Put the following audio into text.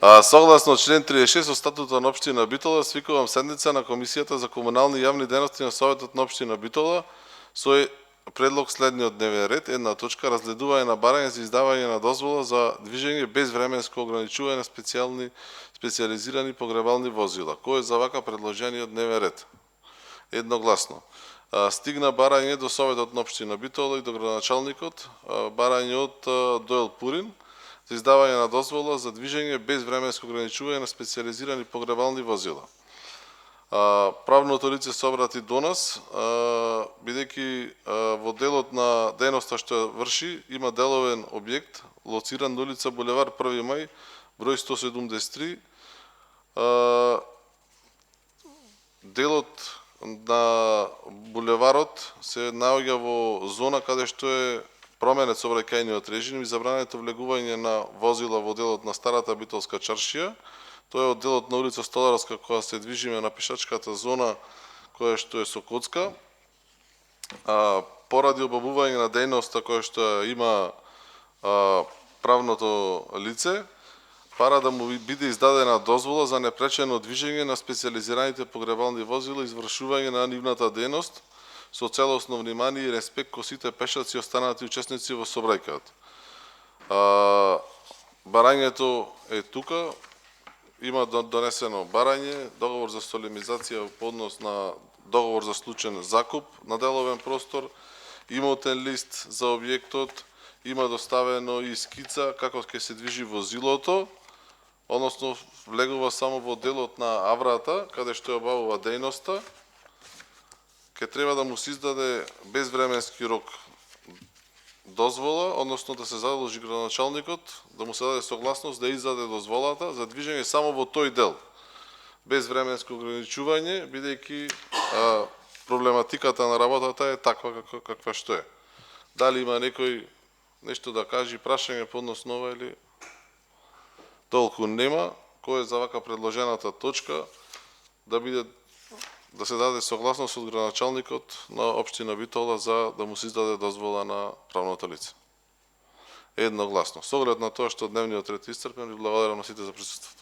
Согласно член 36 од статутот на општина Битола, свикувам седница на Комисијата за комунални и јавни дејности на Советот на општина Битола со предлог следниот дневен ред: една точка, разгледување на барање за издавање на дозвола за движење без временско ограничување на специјализирани погребални возила. Кој е за вака предложениот дневен ред? Едногласно. Стигна барање до Советот на општина Битола и до градоначалникот, барање од Доел Пурин за издавање на дозвола за движење без временско ограничување на специјализирани погребални возила. Правното лице се обрати до нас, бидејќи во делот на дејноста што врши има деловен објект лоциран на улица Булевар 1 мај, број 173. Делот на булеварот се наоѓа во зона каде што е променет сообраќајниот режим и забрането влегување на возила во делот на старата Битолска чаршија. Тоа е од делот на улица Столарска, која се движиме на пешачката зона, која што е со коцка. Поради обавување на дејноста која што има правното лице, пара да му биде издадена дозвола за непречено движење на специјализираните погребални возила и извршување на нивната дејност со целосно внимание и респект кон сите пешаци и останати учесници во сообраќајот. Барањето е тука, има донесено барање, договор за солемизација по однос на договор за случаен закуп на деловен простор, имотен лист за објектот, има доставено и скица како ќе се движи возилото, односно влегува само во делот на аврата, каде што ја обавува дејноста. Ке треба да му се издаде безвременски рок дозвола, односно да се задолжи градоначалникот, да му се даде согласност да издаде дозволата за движење само во тој дел. Без временско ограничување, бидејќи проблематиката на работата е таква каква што е. Дали има некој нешто да каже, прашање по однос на ова или толку нема? Кој е за вака предложената точка да се даде согласност од градоначалникот на општина Битола за да му се издаде дозвола на правното лице? Едногласно. Со оглед на тоа што дневниот ред е исцрпен, ви благодарам на сите за присуството.